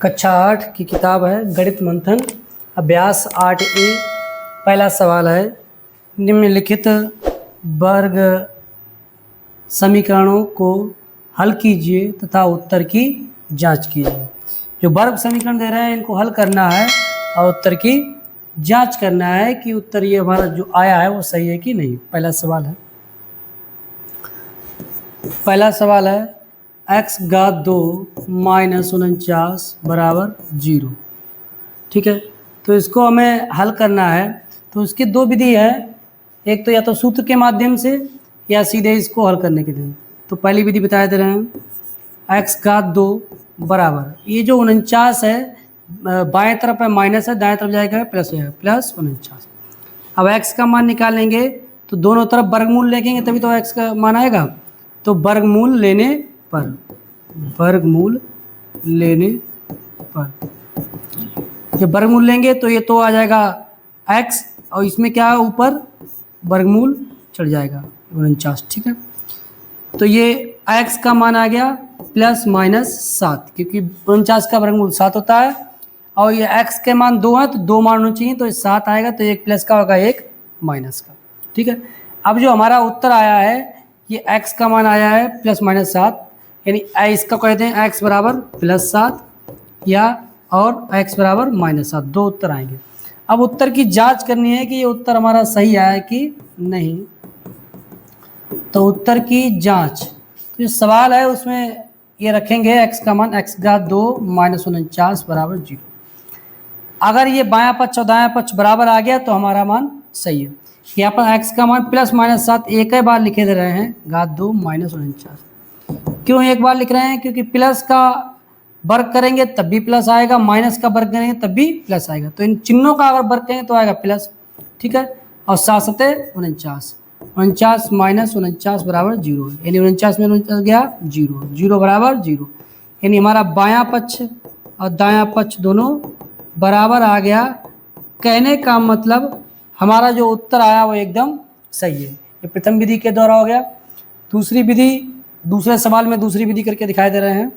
कक्षा 8 की किताब है गणित मंथन अभ्यास 8A। पहला सवाल है, निम्नलिखित वर्ग समीकरणों को हल कीजिए तथा उत्तर की जांच कीजिए। जो वर्ग समीकरण दे रहे हैं इनको हल करना है और उत्तर की जांच करना है कि उत्तर ये हमारा जो आया है वो सही है कि नहीं। पहला सवाल है x घात 2 माइनस 49 बराबर 0। ठीक है, तो इसको हमें हल करना है। तो इसकी दो विधि है, एक तो या तो सूत्र के माध्यम से या सीधे इसको हल करने के लिए। तो पहली विधि बता दे रहे हैं, x घात 2 बराबर ये जो 49 है बाएं तरफ है माइनस है, दाएं तरफ जाएगा प्लस है, प्लस 49। अब x का मान निकालेंगे तो दोनों तरफ वर्गमूल लेंगे तभी तो x का मान आएगा। तो वर्गमूल लेने पर जब वर्गमूल लेंगे तो ये तो आ जाएगा x और इसमें क्या है ऊपर वर्गमूल चढ़ जाएगा 49। ठीक है, तो ये x का मान आ गया प्लस माइनस 7, क्योंकि 49 का वर्गमूल 7 होता है और ये x के मान 2 है तो 2 मान होने चाहिए, तो 7 आएगा तो एक प्लस का होगा एक माइनस का। ठीक है, अब जो हमारा उत्तर आया है ये x का मान आया है प्लस माइनस 7, यानी इसका कहते हैं x बराबर प्लस 7 या और x बराबर माइनस 7, दो उत्तर आएंगे। अब उत्तर की जांच करनी है कि ये उत्तर हमारा सही आया कि नहीं। तो उत्तर की जांच, तो जो सवाल है उसमें ये रखेंगे x का मान x घात 2 माइनस 49 बराबर 0। अगर ये बायां पक्ष और दायां पक्ष बराबर आ गया तो हमारा मान सही है। यहाँ पर x का मान प्लस माइनस 7 एक ही बार लिखे दे रहे हैं, घात 2 माइनस 49। क्यों एक बार लिख रहे हैं? क्योंकि प्लस का वर्ग करेंगे तब भी प्लस आएगा, माइनस का वर्ग करेंगे तब भी प्लस आएगा, तो इन चिन्हों का अगर वर्ग करेंगे तो आएगा प्लस। ठीक है, और 7 सते 49, 49 माइनस 49 बराबर 0, यानी 49 में 49 गया 0, 0 बराबर 0, यानी हमारा बायां पक्ष और दायां पक्ष दोनों बराबर आ गया। कहने का मतलब हमारा जो उत्तर आया वो एकदम सही है। ये प्रथम विधि के द्वारा हो गया। दूसरी विधि, दूसरे सवाल में दूसरी विधि करके दिखाई दे रहे हैं।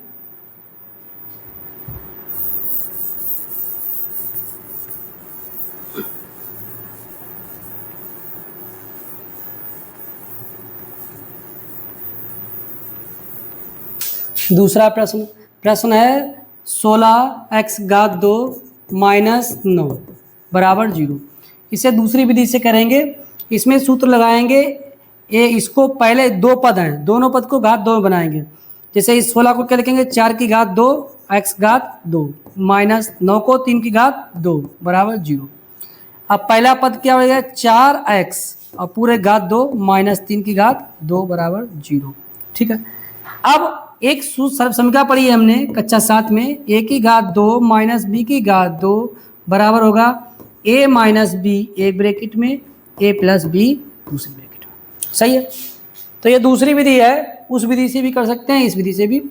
दूसरा प्रश्न है 16x घात 2 माइनस 9 बराबर 0। इसे दूसरी विधि से करेंगे। इसमें सूत्र लगाएंगे, ये इसको पहले दो पद हैं, दोनों पद को घात 2 में बनाएंगे। जैसे इस 16 को क्या लिखेंगे 4 की घात 2 x घात 2 माइनस 9 को 3 की घात 2 बराबर 0। अब पहला पद क्या हो गया 4x और पूरे घात 2 माइनस 3 की घात 2 बराबर 0। ठीक है, अब एक समीकरण पढ़ी है हमने कक्षा 7 में, a की घात 2 माइनस b की घात 2 बराबर होगा a माइनस b एक ब्रैकेट में, a प्लस b दूसरी ब्रैकेट में। सही है, तो ये दूसरी विधि है, उस विधि से भी कर सकते हैं, इस विधि से भी।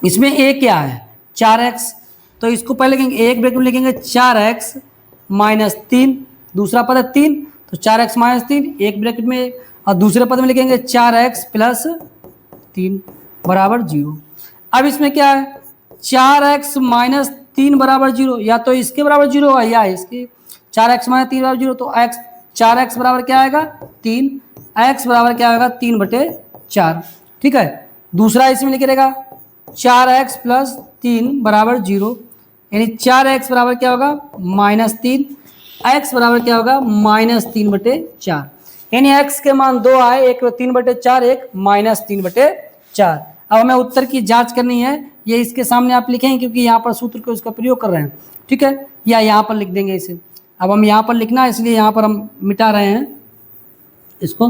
इसमें a क्या है 4x, तो इसको पहले लिखेंगे एक ब्रैकेट में लिखेंगे 4x माइनस 3, दूसरा पद है 3 तो 4x माइनस 3 एक ब्रैकेट में, और दूसरे पद में लिखेंगे 4x प्लस 3 बराबर 0। अब इसमें क्या है 4x माइनस 3 बराबर 0, या तो इसके बराबर 0 होगा या इसके। 4x माइनस 3 बराबर 0, तो x 4x बराबर क्या आएगा 3, x बराबर क्या आएगा 3/4। ठीक है, दूसरा इसमें लिखे रहेगा 4x प्लस 3 बराबर 0, यानी 4x बराबर क्या होगा माइनस 3, x बराबर क्या होगा माइनस 3/4, यानी x के मान 2 आए, एक 3/4 एक माइनस 3/4। अब हमें उत्तर की जांच करनी है, ये इसके सामने आप लिखेंगे क्योंकि यहाँ पर सूत्र को इसका प्रयोग कर रहे हैं। ठीक है, या यहाँ पर लिख देंगे इसे। अब हम यहाँ पर लिखना है इसलिए यहाँ पर हम मिटा रहे हैं इसको।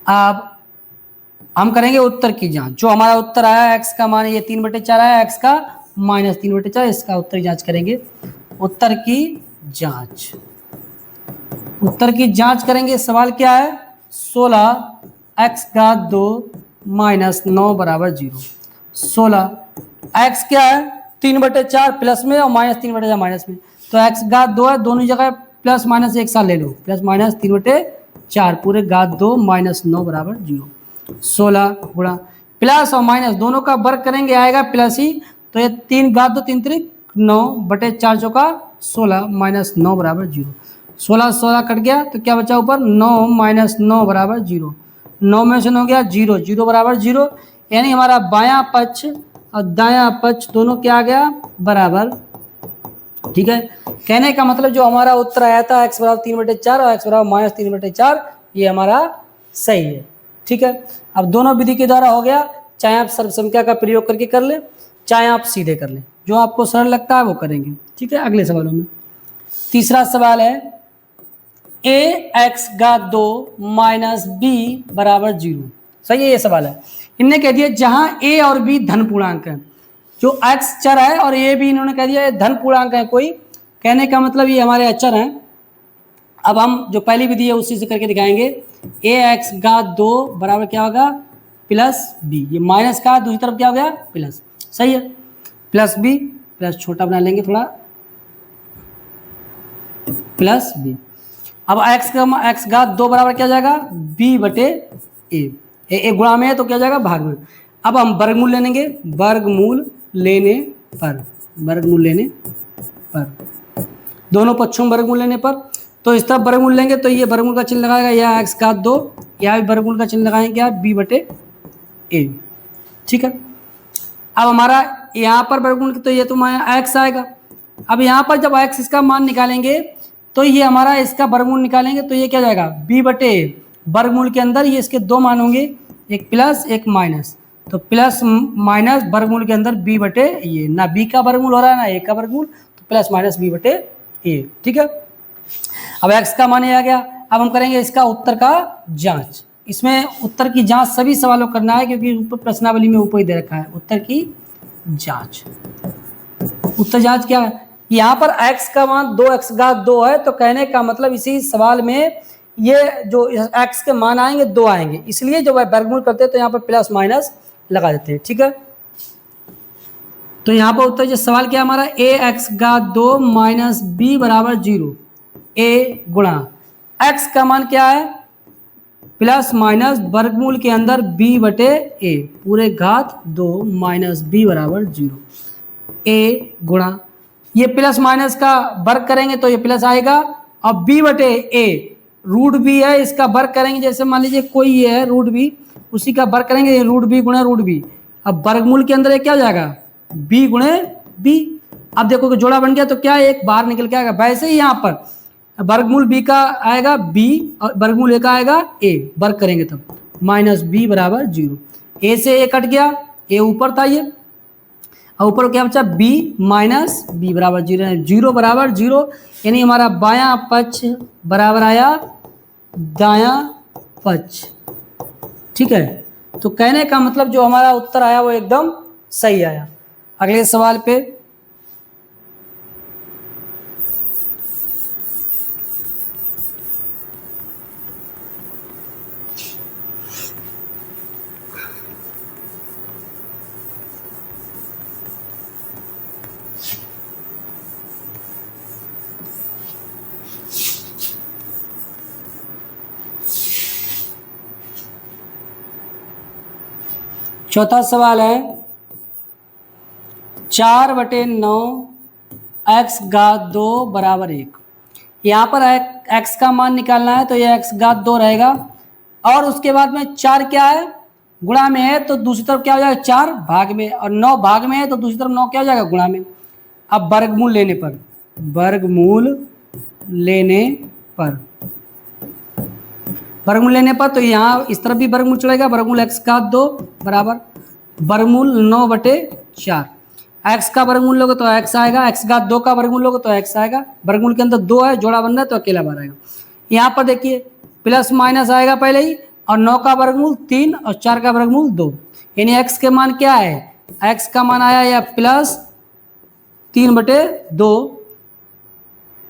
अब हम करेंगे उत्तर की जांच। जो हमारा उत्तर आया x का मान ये 3/4 आया, x का माइनस 3/4, इसका उत्तर की जाँच करेंगे। उत्तर की जाँच, उत्तर की जाँच करेंगे। सवाल क्या है 16x घात 2 माइनस 9 बराबर 0। 16 x क्या है 3/4 प्लस में और माइनस 3/4 माइनस में, तो x घात 2 है, दोनों जगह प्लस माइनस एक साथ ले लो, प्लस माइनस 3/4 पूरे घात 2 माइनस 9 बराबर 0। 16 गुणा प्लस और माइनस दोनों का वर्ग करेंगे आएगा प्लस ही, तो ये 3 घात 2 3 त्रिक 9/4 माइनस 9 बराबर 0। 16 कट गया तो क्या बचा ऊपर, 9 माइनस 9 बराबर 0। 9 में से 9 गया 0, 0 बराबर 0, यानी हमारा बायां पक्ष और दायां पक्ष दोनों क्या आ गया, बराबर। ठीक है, कहने का मतलब जो हमारा उत्तर आया था x बराबर 3/4 और x बराबर माइनस 3/4, ये हमारा सही है। ठीक है, अब दोनों विधि के द्वारा हो गया, चाहे आप सर्वसंख्या का प्रयोग करके कर लें, चाहे आप सीधे कर लें, जो आपको सरल लगता है वो करेंगे। ठीक है, अगले सवालों में तीसरा सवाल है ax2 माइनस बी बराबर 0। सही है, ये सवाल है। इनने कह दिया जहां a और b धन पूर्णांक है, जो x चर है और a भी इन्होंने कह दिया धन पूर्णांक है कोई, कहने का मतलब ये हमारे अचर हैं। अब हम जो पहली विधि है उसी से करके दिखाएंगे। ax2 बराबर क्या होगा, प्लस बी, ये माइनस का दूसरी तरफ क्या हो गया, प्लस। सही है, प्लस बी, प्लस छोटा बना लेंगे थोड़ा, प्लस बी। अब x2 बराबर क्या हो जाएगा, b/a, गुणा में है तो क्या हो जाएगा, भाग में। अब हम वर्गमूल लेंगे, वर्गमूल लेने पर दोनों पक्षों में वर्गमूल लेने पर, तो इस तरफ वर्गमूल लेंगे तो ये वर्गमूल का चिन्ह लगाएगा, यह x2, यहाँ भी वर्गमूल का चिन्ह लगाएंगे, क्या, b/a। ठीक है, अब हमारा यहाँ पर वर्गमूल तो ये तो x आएगा। अब यहाँ पर जब x इसका मान निकालेंगे तो ये हमारा इसका वर्गमूल निकालेंगे तो ये क्या जाएगा, b/a। वर्गमूल के अंदर ये इसके दो मान होंगे, एक प्लस एक माइनस, तो प्लस माइनस वर्गमूल के अंदर b/a, ये ना b का वर्गमूल हो रहा है ना a का वर्गमूल, तो प्लस माइनस b/a। ठीक है, अब x का मान आ गया। अब हम करेंगे इसका उत्तर का जांच। इसमें उत्तर की जांच सभी सवालों करना है क्योंकि ऊपर प्रश्नावली में ऊपर ही दे रखा है उत्तर की जांच। उत्तर जांच क्या है, यहाँ पर x का मान 2x2 है, तो कहने का मतलब इसी सवाल में ये जो x के मान आएंगे 2 आएंगे, इसलिए जब वर्गमूल करते हैं तो यहाँ पर प्लस माइनस लगा देते हैं। ठीक है, तो यहाँ पर उत्तर जो सवाल क्या हमारा, ax2 माइनस b बराबर 0, a गुणा x का मान क्या है, प्लस माइनस वर्गमूल के अंदर b/a पूरे घात 2 माइनस b बराबर 0, a गुणा ये प्लस माइनस का वर्ग करेंगे तो ये प्लस आएगा, अब b/a रूट बी है, इसका वर्ग करेंगे, जैसे मान लीजिए कोई ये है रूट बी, उसी का वर्ग करेंगे, ये रूट बी गुणा रूट बी। अब वर्गमूल के अंदर ये क्या हो जाएगा, b गुणे b। अब देखो कि जोड़ा बन गया तो क्या एक बाहर निकल के आएगा, वैसे ही यहाँ पर वर्गमूल b का आएगा b और वर्गमूल a का आएगा a, वर्ग करेंगे तब माइनस b बराबर 0। a से a कट गया, a ऊपर था ये, और ऊपर क्या बचा, b माइनस b बराबर 0, 0 बराबर 0, यानी हमारा बायां पक्ष बराबर आया दायां पक्ष। ठीक है, तो कहने का मतलब जो हमारा उत्तर आया वो एकदम सही आया। अगले सवाल पे चौथा सवाल है 4/9 x2 बराबर 1। यहाँ पर x का मान निकालना है तो ये x2 रहेगा, और उसके बाद में 4 क्या है, गुणा में है तो दूसरी तरफ क्या हो जाएगा, 4 भाग में, और 9 भाग में है तो दूसरी तरफ 9 क्या हो जाएगा, गुणा में। अब वर्गमूल लेने पर, वर्गमूल लेने पर तो यहाँ इस तरफ भी वर्गमूल चलेगा, वर्गमूल x2 बराबर वर्गमूल 9/4। x का वर्गमूल लोगे तो x आएगा, x2 का वर्गमूल लोगे तो x आएगा, वर्गमूल के अंदर 2 है, जोड़ा बन रहा है तो अकेला बार आएगा। यहाँ पर देखिए प्लस माइनस आएगा पहले ही, और 9 का वर्गमूल 3 और 4 का वर्गमूल 2, यानी x के मान क्या है, x का मान आया या प्लस 3/2,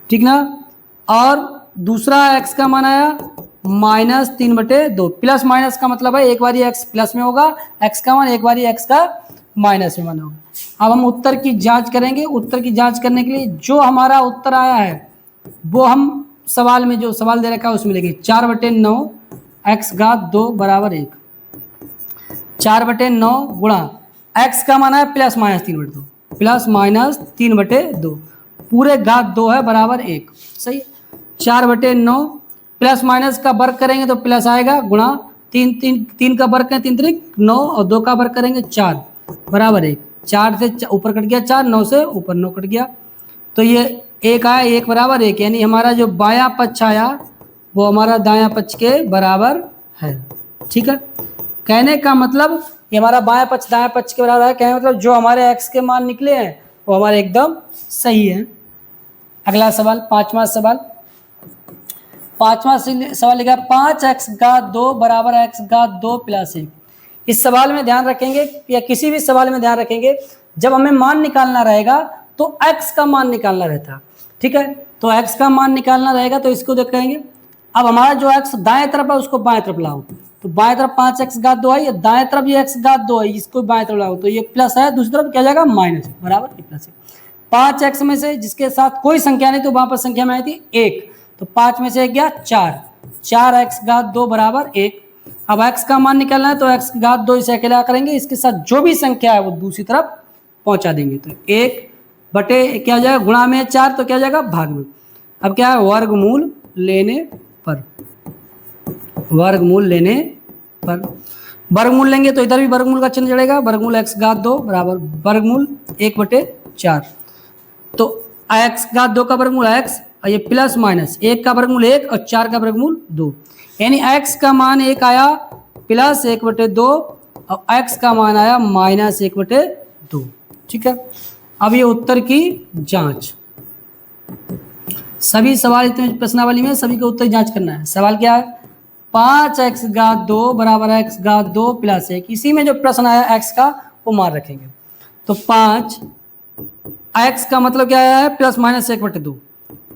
ठीक ना, और दूसरा x का मान आया माइनस 3/2। प्लस माइनस का मतलब है एक बार x प्लस में होगा, x का मान एक बार x का माइनस में होगा। अब हम उत्तर की जांच करेंगे। उत्तर की जांच करने के लिए जो हमारा उत्तर आया है वो हम सवाल में जो सवाल दे रखा है उसमें लेंगे। 4/9 x2 बराबर 1, 4/9 गुणा x का मान है प्लस माइनस 3/2, प्लस माइनस 3/2, पूरे घात 2 है बराबर 1। सही। 4/9 प्लस माइनस का वर्ग करेंगे तो प्लस आएगा, गुणा 3 का वर्ग करें 3 3 9 और 2 का वर्ग करेंगे 4 बराबर 1। 4 से ऊपर कट गया 4, 9 से ऊपर 9 कट गया, तो ये 1 आया, 1 बराबर 1, यानी हमारा जो बायां पक्ष आया वो हमारा दायां पक्ष के बराबर है। ठीक है, कहने का मतलब ये हमारा बायां पक्ष दायां पक्ष के बराबर है, कहने मतलब जो हमारे x के मान निकले हैं वो हमारे एकदम सही है। अगला सवाल, पांचवा सवाल लिखा 5x⁴ बराबर x⁴ प्लस 1। इस सवाल में ध्यान रखेंगे या किसी भी सवाल में ध्यान रखेंगे, जब हमें मान निकालना रहेगा तो x का मान निकालना रहता है। ठीक है, तो x का मान निकालना रहेगा तो इसको देखेंगे। अब हमारा जो x दाएं तरफ है उसको बाएं तरफ लाओ, तो बाएं तरफ 5x⁴ है, दाएं तरफ ये x⁴ है, इसको बाएं तरफ लाओ तो ये प्लस है, दूसरी तरफ क्या जाएगा माइनस बराबर प्लस 5x में से जिसके साथ कोई संख्या नहीं तो वहां पर संख्या में आई थी 1, तो 5 में से 1 गया 4, 4x⁴ बराबर 1। अब x का मान निकालना है तो x⁴ इसे अकेला करेंगे, इसके साथ जो भी संख्या है वो दूसरी तरफ पहुंचा देंगे, तो 1 बटे क्या हो जाएगा गुणा में 4, तो क्या हो जाएगा भाग में। अब क्या है वर्गमूल लेने पर, वर्गमूल लेने पर वर्गमूल लेंगे तो इधर भी वर्गमूल का चिन्ह चढ़ेगा, वर्गमूल x⁴ बराबर वर्गमूल 1/4, तो x⁴ का वर्गमूल x और ये प्लस माइनस 1 का वर्गमूल 1 और 4 का वर्गमूल 2, यानी x का मान 1 आया प्लस 1/2 और x का मान आया माइनस 1/2। ठीक है, अब ये उत्तर की जांच, सभी सवाल इतने प्रश्नावली में सभी के उत्तर जांच करना है। सवाल क्या है, 5x⁴ बराबर x⁴ प्लस 1, इसी में जो प्रश्न आया x का वो मान रखेंगे, तो 5 x का मतलब क्या आया है प्लस माइनस 1/2,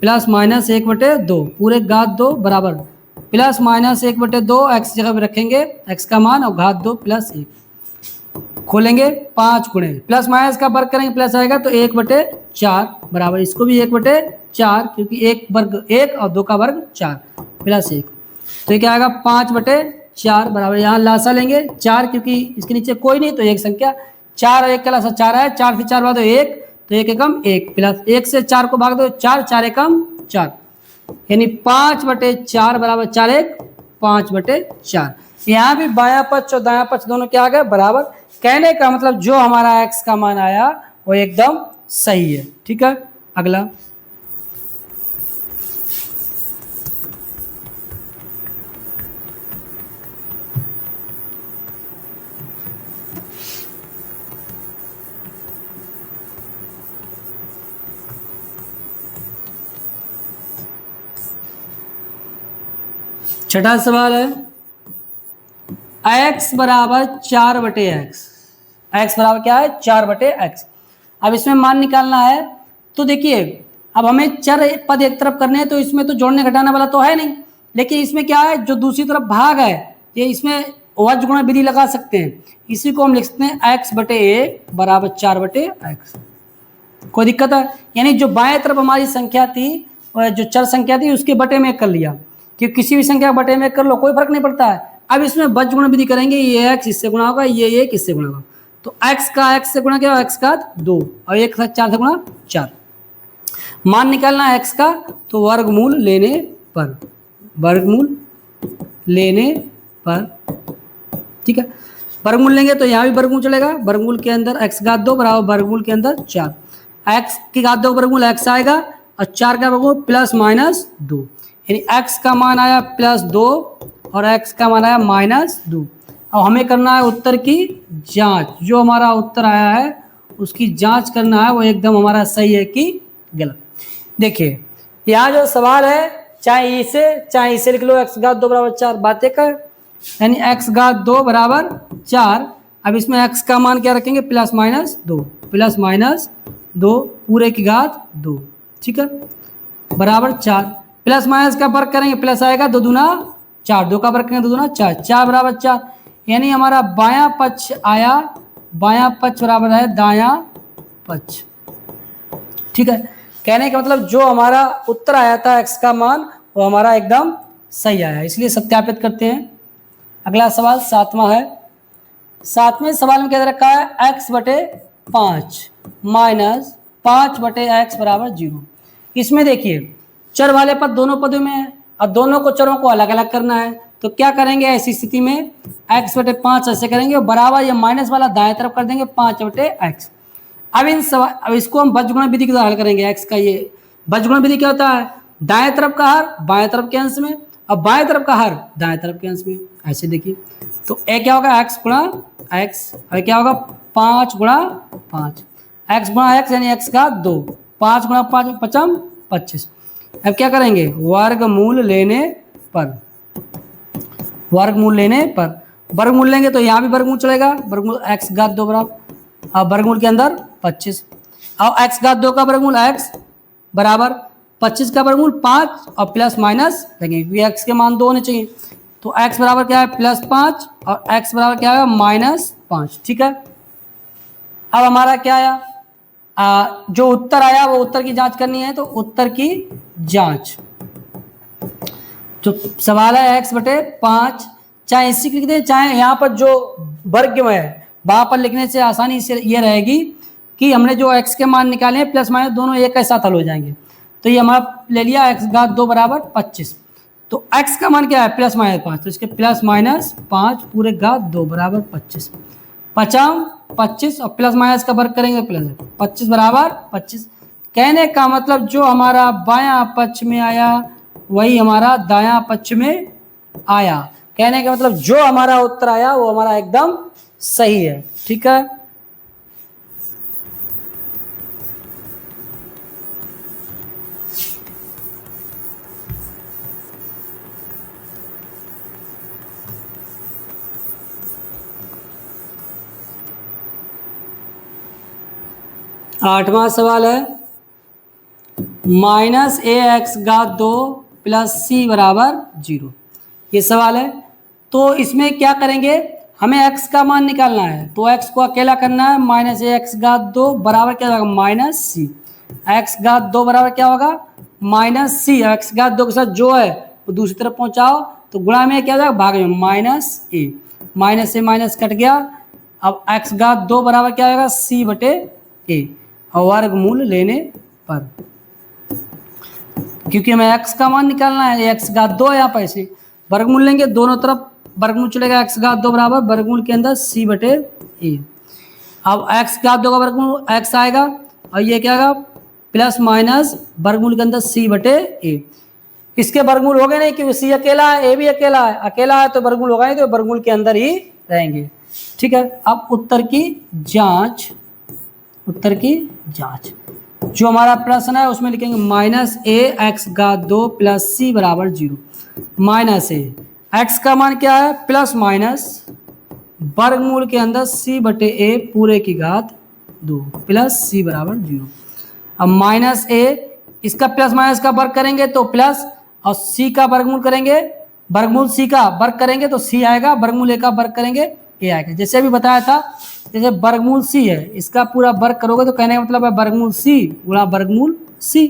प्लस माइनस 1/2 पूरे घात 2 बराबर प्लस माइनस 1/2, x जगह पे रखेंगे x का मान और घात 2 प्लस 1, खोलेंगे 5 गुणे प्लस माइनस का वर्ग करेंगे प्लस आएगा तो 1/4 बराबर, इसको भी 1/4 क्योंकि 1 वर्ग 1 और 2 का वर्ग 4 प्लस 1, तो ये क्या आएगा 5/4 बराबर, यहाँ लासा लेंगे 4 क्योंकि इसके नीचे कोई नहीं तो एक संख्या, 4 और 1 का लासा 4 है, 4 से 4 भाग दो 1, तो 1 एकम 1 प्लस 1 से 4 को भाग दो 4, 4 एकम 4, यानी 5/4 बराबर 4 1 5/4। यहाँ भी बायां पक्ष और दायां पक्ष दोनों क्या आ गए बराबर, कहने का मतलब जो हमारा x का मान आया वो एकदम सही है। ठीक है, अगला छठा सवाल है x बराबर 4/x, x बराबर क्या है 4/x। अब इसमें मान निकालना है, तो देखिए अब हमें चर पद एक तरफ करने हैं तो इसमें तो जोड़ने घटाने वाला तो है नहीं, लेकिन इसमें क्या है जो दूसरी तरफ भाग है ये इसमें वज्र गुणा विधि लगा सकते हैं, इसी को हम लिख सकते हैं x/a बराबर 4/x। कोई दिक्कत है, यानी जो बाएं तरफ हमारी संख्या थी और जो चर संख्या थी उसके बटे में कर लिया, कि किसी भी संख्या बटे में कर लो कोई फर्क नहीं पड़ता है। अब इसमें वज्र गुणा विधि करेंगे, ये x इससे गुणा होगा, ये किससे गुणा होगा, तो x का x से गुणा क्या होगा x⁴ और 1 का 4 से गुणा 4। मान निकालना है x का, तो वर्गमूल लेने पर, वर्गमूल लेने पर। ठीक है, वर्गमूल लेंगे तो यहाँ भी वर्गमूल चलेगा, वर्गमूल के अंदर x⁴ बराबर वर्गमूल के अंदर 4, x की घात 2 वर्गमूल x आएगा और 4 का वर्गमूल प्लस माइनस 2, यानी x का मान आया +2 और x का मान आया -2। अब हमें करना है उत्तर की जांच, जो हमारा उत्तर आया है उसकी जांच करना है वो एकदम हमारा सही है कि गलत। देखिए यहाँ जो सवाल है चाहे इसे लिख लो, x⁴ बराबर 4 बातें कर, यानी x⁴ बराबर 4। अब इसमें x का मान क्या रखेंगे +-2, +-2 पूरे की घात 2। ठीक है, बराबर 4, प्लस माइनस का वर्ग करेंगे प्लस आएगा 2 दूना 4, 2 का वर्ग करेंगे 2 दूना 4, 4 बराबर 4, यानी हमारा बायां पक्ष आया, बायां पक्ष बराबर है दायां पक्ष। ठीक है, कहने का मतलब जो हमारा उत्तर आया था x का मान वो हमारा एकदम सही आया, इसलिए सत्यापित करते हैं। अगला सवाल 7वां है। 7वें सवाल में क्या दे रखा है x/5, माइनस 5/x बराबर 0। इसमें देखिए चर वाले पद दोनों पदों में है और दोनों को चरों को अलग अलग करना है, तो क्या करेंगे ऐसी स्थिति में x/5 ऐसे करेंगे और बराबर ये माइनस वाला दाएं तरफ कर देंगे 5/x। अब इसको हम बजगुणा विधि के द्वारा हल करेंगे। x का ये बजगुणा विधि क्या होता है, दाएं तरफ का हर बाएं तरफ के अंश में और बाएं तरफ का हर दाएं तरफ के अंश में। ऐसे देखिए तो ए क्या होगा x गुणा x, और क्या होगा 5 गुणा 5, x गुणा x यानी x का 2, 5 गुणा 5 पचम 25। अब क्या करेंगे वर्गमूल लेने पर, वर्गमूल लेने पर वर्गमूल लेंगे तो यहाँ भी वर्गमूल चलेगा, वर्गमूल x घात 2 बराबर, अब वर्गमूल के अंदर 25 और x घात 2 का वर्गमूल x बराबर 25 का वर्गमूल 5 और प्लस माइनस लेंगे क्योंकि x के मान 2 होने चाहिए, तो x बराबर क्या है +5 और x बराबर क्या है -5। ठीक है, अब हमारा क्या आया, जो उत्तर आया वो उत्तर की जांच करनी है, तो उत्तर की जांच जो सवाल है x/5, चाहे इसी लिख दें चाहे यहाँ पर जो वर्ग में है वहां पर लिखने से आसानी से ये रहेगी कि हमने जो x के मान निकाले हैं प्लस माइनस दोनों एक साथ हल हो जाएंगे। तो ये हमारा ले लिया x घात 2 बराबर 25, तो x का मान क्या है +-5, तो इसके +-5 पूरे घात 2 बराबर 25, 25 और प्लस माइनस का वर्ग करेंगे प्लस 25 बराबर 25। कहने का मतलब जो हमारा बायां पक्ष में आया वही हमारा दायां पक्ष में आया, कहने का मतलब जो हमारा उत्तर आया वो हमारा एकदम सही है। ठीक है, आठवां सवाल है -ax घात 2 + c बराबर 0। ये सवाल है, तो इसमें क्या करेंगे हमें x का मान निकालना है, तो x को अकेला करना है, -ax घात 2 बराबर क्या होगा -c, x घात 2 बराबर क्या होगा -c, x घात 2 के साथ जो है वो दूसरी तरफ पहुंचाओ तो गुणा में क्या जाएगा भाग में -a माइनस कट गया। अब x घात 2 बराबर क्या होगा c/a और वर्गमूल लेने पर, क्योंकि हमें x का मान निकालना है, x घात 2 यहाँ पर ऐसे वर्गमूल लेंगे, दोनों तरफ वर्गमूल चलेगा, x घात 2 बराबर वर्गमूल के अंदर c/a। अब x घात 2 का वर्गमूल x आएगा और ये क्या आएगा प्लस माइनस वर्गमूल के अंदर c/a। इसके वर्गमूल हो गए नहीं क्योंकि c अकेला है, a भी अकेला है तो वर्गमूल होगा नहीं, तो वर्गमूल के अंदर ही रहेंगे। ठीक है, अब उत्तर की जांच, उत्तर की जांच जो हमारा प्रश्न है उसमें लिखेंगे -ax घात 2 + c बराबर 0, -a x का मान क्या है प्लस माइनस वर्गमूल के अंदर c/a पूरे की घात 2 + c बराबर 0। अब -a इसका प्लस माइनस का वर्ग करेंगे तो प्लस, और c का वर्गमूल करेंगे, वर्गमूल c का वर्ग करेंगे तो c आएगा, वर्गमूल a का वर्ग करेंगे a आएगा। जैसे अभी बताया था, जैसे वर्गमूल c है इसका पूरा वर्ग करोगे तो कहने का मतलब है वर्गमूल c गुणा वर्गमूल c।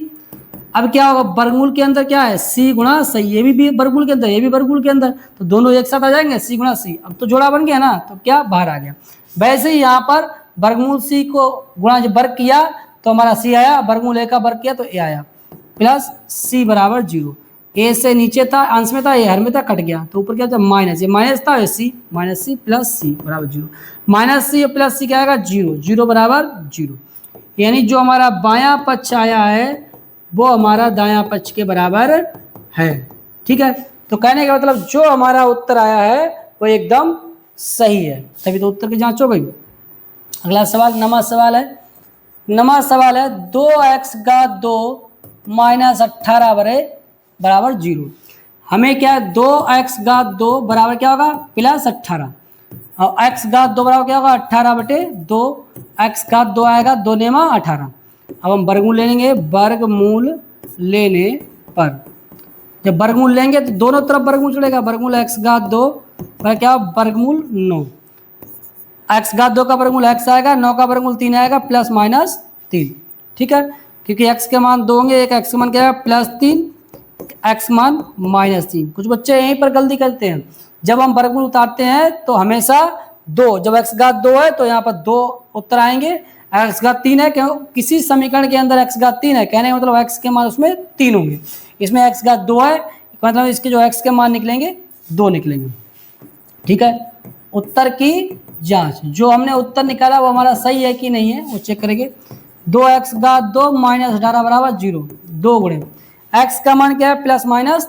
अब क्या होगा वर्गमूल के अंदर क्या है c गुणा c, ये भी वर्गमूल के अंदर, ये भी वर्गमूल के अंदर, तो दोनों एक साथ आ जाएंगे c गुणा c। अब तो जोड़ा बन गया ना, तो क्या बाहर आ गया। वैसे ही यहाँ पर वर्गमूल c को गुणा जब वर्ग किया तो हमारा c आया, वर्गमूल a का वर्ग किया तो a आया, प्लस c बराबर 0। a से नीचे था अंश में था, ये हर में था कट गया, तो ऊपर क्या था माइनस, ये माइनस था c प्लस c बराबर 0, -c प्लस c क्या आएगा 0 बराबर 0। यानी जो हमारा बायां पक्ष आया है वो हमारा दायां पक्ष के बराबर है। ठीक है, तो कहने का मतलब जो हमारा उत्तर आया है वो एकदम सही है, तभी तो उत्तर की जांच हो गई। अगला सवाल नमा सवाल है 2x घात 2 -18 बराबर 0। हमें क्या है 2x घात 2 बराबर क्या होगा +18 और x घात 2 बराबर क्या होगा 18/2, x घात 2 आएगा 2 नेमा 18। अब हम वर्गमूल लेंगे, वर्गमूल लेने पर जब वर्गमूल लेंगे तो दोनों तरफ वर्गमूल चलेगा, वर्गमूल x घात 2 पर क्या वर्गमूल 9, x घात 2 का वर्गमूल x आएगा, 9 का वर्गमूल 3 आएगा +-3। ठीक है, क्योंकि x के मान 2 होंगे, एक x का मान क्या है +3, x मान -3। कुछ बच्चे यहीं पर गलती करते हैं, जब हम वर्गमूल उतारते हैं तो हमेशा 2, जब x घात 2 है तो यहाँ पर 2 उत्तर आएंगे, एक्स घात 3 है, क्यों किसी समीकरण के अंदर एक्स घात 3 है, कहने का मतलब एक्स के मान उसमें 3 होंगे। इसमें एक्स घात 2 है, मतलब इसके जो एक्स के मान निकलेंगे 2 निकलेंगे। ठीक है, उत्तर की जांच, जो हमने उत्तर निकाला वो हमारा सही है कि नहीं है वो चेक करेंगे। 2x घात 2 माइनस 18 बराबर 0, 2 गुणे एक्स का मान क्या है प्लस माइनस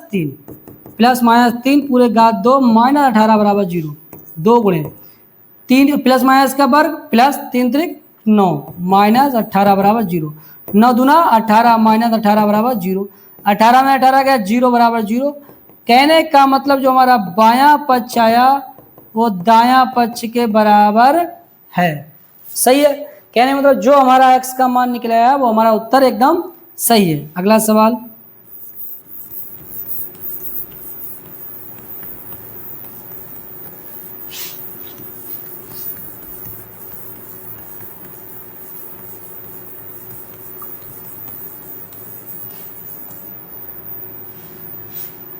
3 पूरे घात 2 माइनस 18 बराबर 0, 2 गुणे 3 प्लस माइनस का वर्ग प्लस 3 त्रिक 9 माइनस 18 बराबर 0, 9 दूना 18 माइनस 18 बराबर 0, 18 में 18 गया 0 बराबर 0। कहने का मतलब जो हमारा बायां पक्ष आया वो दायां पक्ष के बराबर है। सही है, कहने का मतलब जो हमारा x का मान निकला है वो हमारा उत्तर एकदम सही है। अगला सवाल,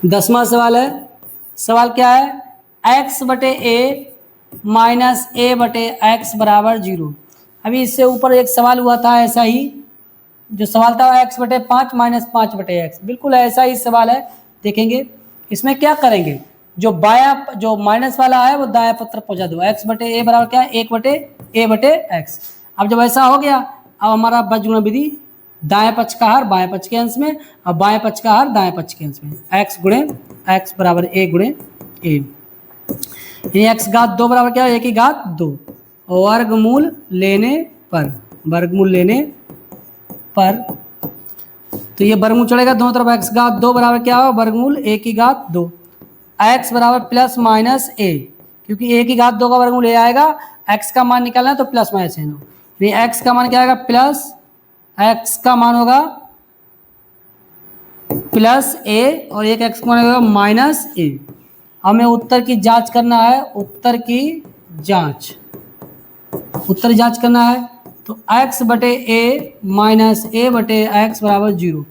दसवां सवाल है। सवाल क्या है, x बटे ए माइनस ए बटे एक्स बराबर 0। अभी इससे ऊपर एक सवाल हुआ था ऐसा ही, जो सवाल था x बटे 5 माइनस 5 बटे एक्स, बिल्कुल ऐसा ही सवाल है। देखेंगे इसमें क्या करेंगे, जो बाया जो माइनस वाला है वो दाया तरफ पहुंचा दो, x बटे ए बराबर क्या है 1 बटे ए बटे एक्स। अब जब ऐसा हो गया, अब हमारा बजगुणा विधि, दाएं पक्ष का हर बाएं पक्ष के अंश में और बाएं पक्ष का हर दाएं पक्ष के अंश में, x गुणे एक्स बराबर ए गुणे ए, एक्स घात 2 बराबर क्या है 1 की घात 2, वर्गमूल लेने पर, वर्गमूल लेने पर, तो ये वर्गमूल चलेगा दोनों तरफ, एक्स घात 2 बराबर क्या होगा वर्गमूल 1 की घात 2, एक्स बराबर प्लस माइनस ए, क्योंकि 1 की घात 2 का वर्गमूल ए आएगा, एक्स का मान निकालना है तो प्लस माइनस ए, एक्स का मान क्या आएगा प्लस, एक्स का मान होगा प्लस ए और एक एक्स का मान होगा माइनस ए। हमें उत्तर की जांच करना है, उत्तर की जांच, उत्तर जांच करना है तो x बटे ए माइनस ए बटे एक्स बराबर 0।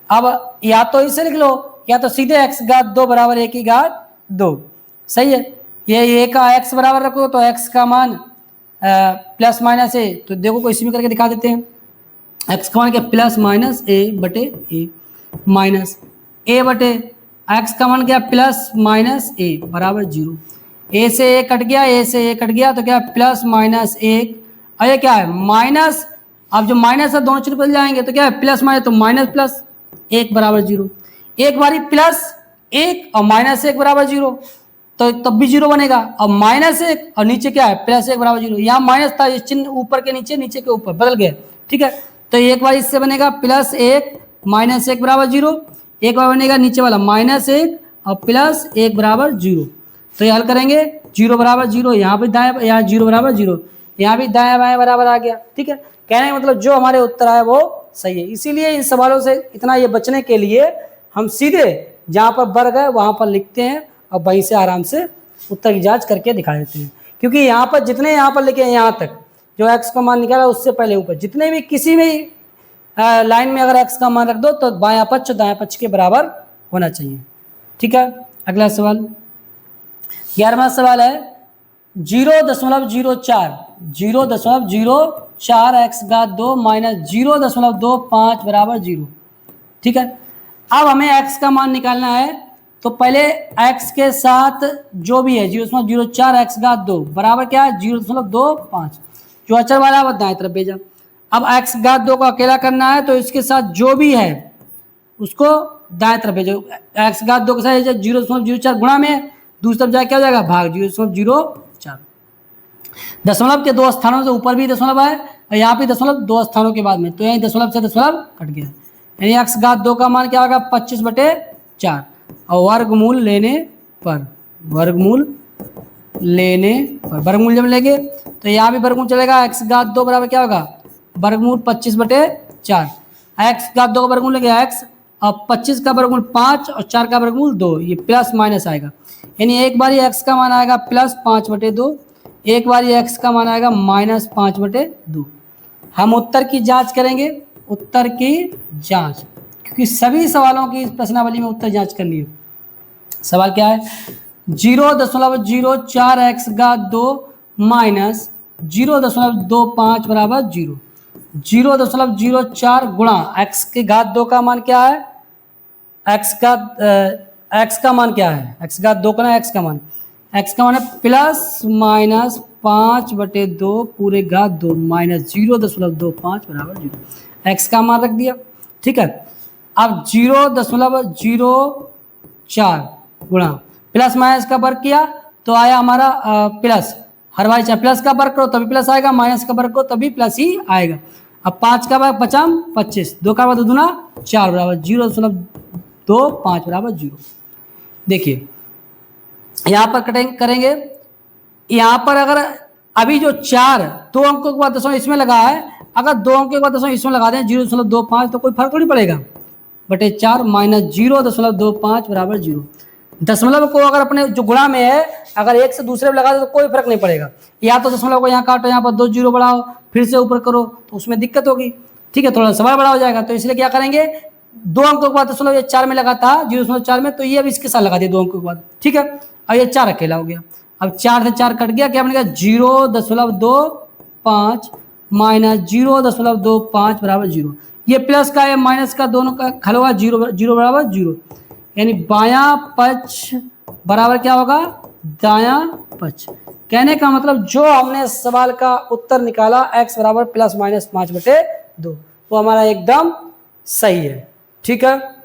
अब या तो इसे लिख लो या तो सीधे x घात 2 बराबर 1 की घात 2। सही है, ये ए का x बराबर रखो तो x का मान प्लस माइनस ए, तो देखो कोई इसी में करके दिखा देते हैं। x का मान क्या प्लस माइनस ए बटे ए माइनस ए बटे एक्स का मान क्या प्लस माइनस ए बराबर 0, ए से ए कट गया, ए से ए कट गया तो क्या प्लस माइनस 1, और ये क्या है माइनस, अब जो माइनस है दोनों चिन्ह बदल जाएंगे तो क्या है प्लस माइनस, तो माइनस प्लस 1 बराबर 0, एक बारी प्लस 1 और माइनस 1 बराबर 0, तो तब भी 0 बनेगा, और माइनस 1 और नीचे क्या है प्लस 1 बराबर 0, यहाँ माइनस था, इस चिन्ह ऊपर के नीचे, नीचे के ऊपर बदल गया। ठीक है, तो एक बार इससे बनेगा प्लस 1 माइनस 1 बराबर 0, एक बार बनेगा नीचे वाला माइनस 1 और प्लस 1 बराबर 0, तो ये हल करेंगे 0 बराबर 0, यहाँ भी दाएं, यहाँ 0 बराबर 0, यहाँ भी दाएं बाएं बराबर आ गया। ठीक है, कहने का मतलब जो हमारे उत्तर आए वो सही है। इसीलिए इन सवालों से इतना ये बचने के लिए हम सीधे जहाँ पर वर्ग है वहाँ पर लिखते हैं और वहीं से आराम से उत्तर की जांच करके दिखा देते हैं, क्योंकि यहाँ पर जितने यहाँ पर लिखे हैं यहाँ तक जो एक्स का मान निकाला उससे पहले ऊपर जितने भी किसी भी लाइन में अगर एक्स का मान रख दो तो बायां पक्ष दायां पक्ष के बराबर होना चाहिए। ठीक है, अगला सवाल 11वां सवाल है 0.04 एक्स घात 2 माइनस 0.25 बराबर 0। ठीक है, अब हमें x का मान निकालना है, तो पहले x के साथ जो भी है 0.04 एक्स घात 2 बराबर क्या है 0.25, जो अचर वाला वो दाएं तरफ भेजा। अब x घात 2 को अकेला करना है तो इसके साथ जो भी है उसको दाएं तरफ भेजो, x घात 2 के साथ 0.04 गुणा में दूसरी तरफ जाए क्या हो जाएगा भाग 0.04। दशमलव के 2 स्थानों से ऊपर भी दशमलव है और यहाँ पे दशमलव 2 स्थानों के बाद में, तो यहीं दशमलव से दशमलव कट गया, यानी x घात 2 का मान क्या होगा 25/4, और वर्गमूल लेने पर, वर्गमूल लेने पर वर्गमूल जब लेंगे तो यहाँ भी वर्गमूल चलेगा, x घात 2 बराबर क्या होगा वर्गमूल 25/4, x घात 2 का वर्गमूल लेंगे x और 25 का वर्गमूल 5 और 4 का वर्गमूल 2, ये प्लस माइनस आएगा, यानी एक बार ये x का मान आएगा प्लस 5/2, एक बार ये x का मान आएगा माइनस 5/2। हम उत्तर की जांच करेंगे, उत्तर की जांच, क्योंकि सभी सवालों की इस प्रश्नावली में उत्तर जांच करनी है। सवाल क्या है 0.04 एक्स घात 2 माइनस 0.25 बराबर 0, 0.04 गुणा x के घात 2 का मान क्या है, x का मान क्या है, x घात 2 का ना x का मान है प्लस माइनस 5/2 पूरे घात 2 माइनस 0.25 बराबर 0, x का मान रख दिया। ठीक है, अब 0.04 गुणा प्लस माइनस का वर्ग किया तो आया हमारा प्लस, हर बार चाहे प्लस का वर्ग करो तभी प्लस आएगा, माइनस का वर्ग करो तभी प्लस ही आएगा। अब 5 का वर्ग 5 25, 2 का वर्ग 2 दूना 4 बराबर 0.25 बराबर 0। देखिए यहाँ पर करेंगे, यहाँ पर अगर अभी जो 4 2 अंकों के बाद दशमलव इसमें लगा है, अगर 2 अंकों के बाद दशमलव इसमें लगा दें 0.25 तो कोई फर्क थोड़ी पड़ेगा, बटे 4 माइनस 0.25 बराबर 0। दशमलव को अगर अपने जो गुणा में है अगर एक से दूसरे में लगा दे तो कोई फर्क नहीं पड़ेगा, या तो दशमलव को यहाँ काटो, यहाँ पर 2 0 बढ़ाओ फिर से ऊपर करो तो उसमें दिक्कत होगी। ठीक है, थोड़ा सवाल बड़ा हो जाएगा, तो इसलिए क्या करेंगे 2 अंकों के बाद दशमलव ये 4 में लगा था 0.4 में, तो ये अब इसके साथ लगा दिया 2 अंकों के बाद। ठीक है, अब ये 4 अकेला हो गया, अब 4 से 4 कट गया, क्या बनेगा 0.25 माइनस 0.25 बराबर 0। ये प्लस का है माइनस का दोनों का हल होगा 0 बराबर 0, यानी बायां पक्ष बराबर क्या होगा दायां पक्ष। कहने का मतलब जो हमने सवाल का उत्तर निकाला x बराबर प्लस माइनस 5/2 वो हमारा एकदम सही है। ठीक है।